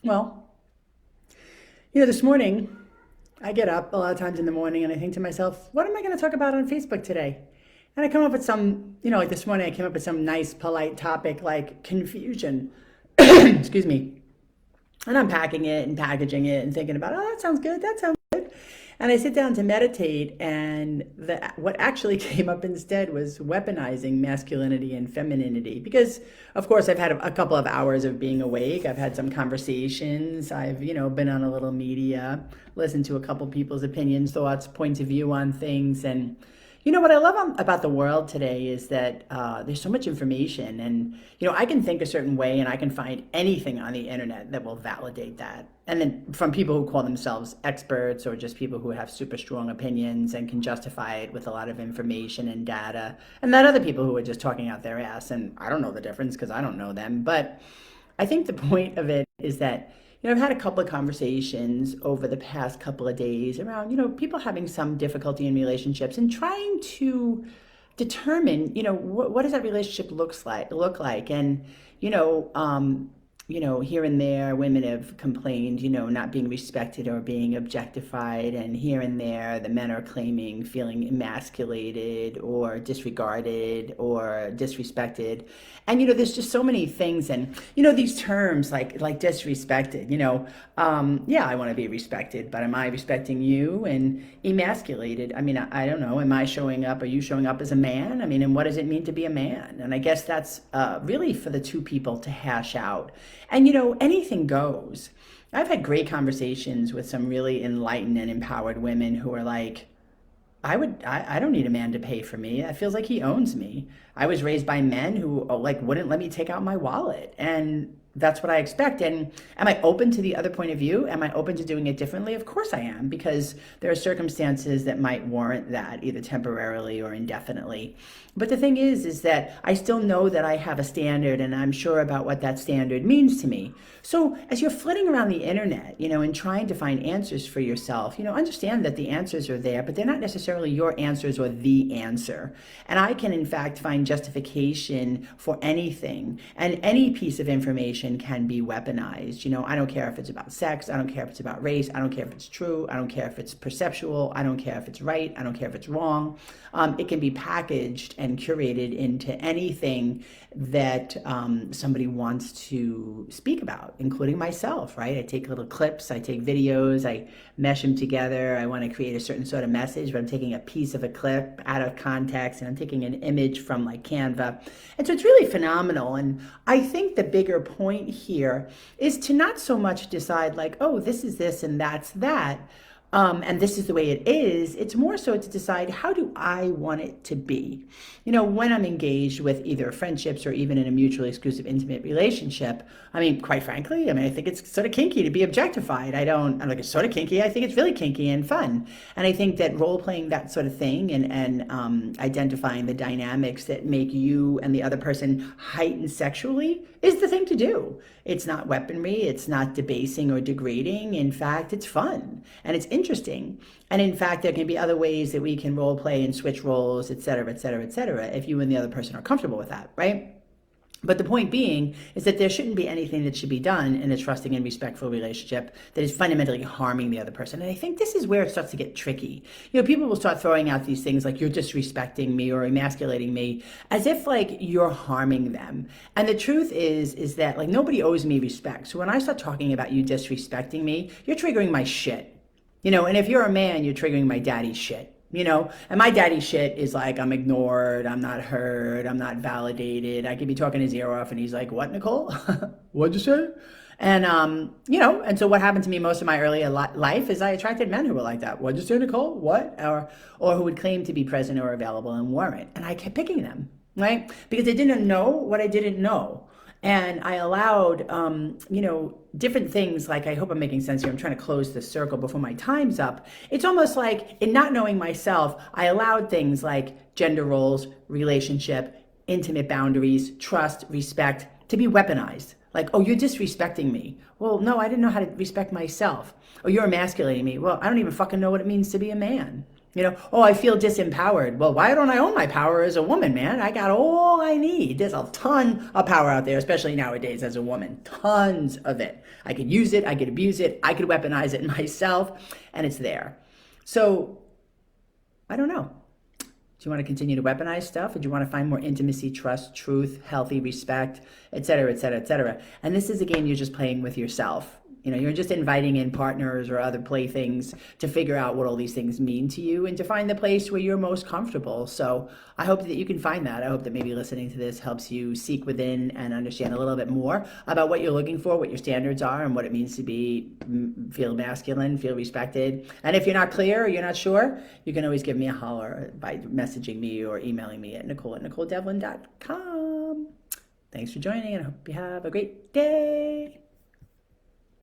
Well, this morning I get up a lot of times in the morning and I think to myself, what am I going to talk about on Facebook today? And I come up with some, like this morning I came up with some nice, polite topic like confusion. Excuse me. And I'm packing it and packaging it and thinking about, oh, that sounds good. That sounds good. And I sit down to meditate, and what actually came up instead was weaponizing masculinity and femininity. Because, of course, I've had a couple of hours of being awake. I've had some conversations. I've, been on a little media, listened to a couple people's opinions, thoughts, points of view on things. And what I love about the world today is that there's so much information, and I can think a certain way, and I can find anything on the internet that will validate that. And then from people who call themselves experts, or just people who have super strong opinions and can justify it with a lot of information and data, and then other people who are just talking out their ass, and I don't know the difference because I don't know them. But I think the point of it is that I've had a couple of conversations over the past couple of days around, people having some difficulty in relationships and trying to determine, what does that relationship look like. And, you know, um, here and there, women have complained, not being respected or being objectified. And here and there, the men are claiming feeling emasculated or disregarded or disrespected. And, there's just so many things. And, these terms like disrespected, yeah, I want to be respected, but am I respecting you? And emasculated, I mean, I don't know. Am I showing up? Are you showing up as a man? I mean, and what does it mean to be a man? And I guess that's really for the two people to hash out. And anything goes. I've had great conversations with some really enlightened and empowered women who are like, I don't need a man to pay for me. It feels like he owns me. I was raised by men who like wouldn't let me take out my wallet. And that's what I expect. And am I open to the other point of view? Am I open to doing it differently? Of course I am, because there are circumstances that might warrant that, either temporarily or indefinitely. But the thing is that I still know that I have a standard, and I'm sure about what that standard means to me. So as you're flitting around the internet, and trying to find answers for yourself, understand that the answers are there, but they're not necessarily your answers or the answer. And I can, in fact, find justification for anything, and any piece of information can be weaponized. I don't care if it's about sex. I don't care if it's about race. I don't care if it's true. I don't care if it's perceptual. I don't care if it's right. I don't care if it's wrong. It can be packaged and curated into anything that somebody wants to speak about, including myself, right? I take little clips, I take videos, I mesh them together. I want to create a certain sort of message, but I'm taking a piece of a clip out of context, and I'm taking an image from like Canva. And so it's really phenomenal. And I think the bigger point here is to not so much decide like, oh, this is this and that's that. And this is the way it is. It's more so to decide, how do I want it to be? When I'm engaged with either friendships or even in a mutually exclusive, intimate relationship, I mean, quite frankly, I think it's sort of kinky to be objectified. I'm like, it's sort of kinky. I think it's really kinky and fun. And I think that role playing that sort of thing, and identifying the dynamics that make you and the other person heighten sexually is the thing to do. It's not weaponry. It's not debasing or degrading. In fact, it's fun and it's interesting. And in fact, there can be other ways that we can role play and switch roles, et cetera, et cetera, et cetera, if you and the other person are comfortable with that, right? But the point being is that there shouldn't be anything that should be done in a trusting and respectful relationship that is fundamentally harming the other person. And I think this is where it starts to get tricky. People will start throwing out these things like, you're disrespecting me or emasculating me, as if like you're harming them. And the truth is that like nobody owes me respect. So when I start talking about you disrespecting me, you're triggering my shit. And if you're a man, you're triggering my daddy's shit. And my daddy shit is like, I'm ignored, I'm not heard, I'm not validated. I could be talking his ear off and he's like, what, Nicole? What'd you say? And, and so what happened to me most of my earlier life is I attracted men who were like that. What'd you say, Nicole? What? Or who would claim to be present or available and weren't. And I kept picking them, right? Because they didn't know what I didn't know. And I allowed, different things like, I hope I'm making sense here. I'm trying to close the circle before my time's up. It's almost like in not knowing myself, I allowed things like gender roles, relationship, intimate boundaries, trust, respect to be weaponized. Like, oh, you're disrespecting me. Well, no, I didn't know how to respect myself. Or you're emasculating me. Well, I don't even fucking know what it means to be a man. Oh, I feel disempowered. Well, why don't I own my power as a woman, man? I got all I need. There's a ton of power out there, especially nowadays as a woman. Tons of it. I could use it, I could abuse it, I could weaponize it myself, and it's there. So, I don't know. Do you want to continue to weaponize stuff? Or do you want to find more intimacy, trust, truth, healthy, respect, et cetera, et cetera, et cetera? And this is a game you're just playing with yourself. You're just inviting in partners or other playthings to figure out what all these things mean to you and to find the place where you're most comfortable. So I hope that you can find that. I hope that maybe listening to this helps you seek within and understand a little bit more about what you're looking for, what your standards are, and what it means to feel masculine, feel respected. And if you're not clear or you're not sure, you can always give me a holler by messaging me or emailing me at nicole@nicoledevlin.com. Thanks for joining, and I hope you have a great day.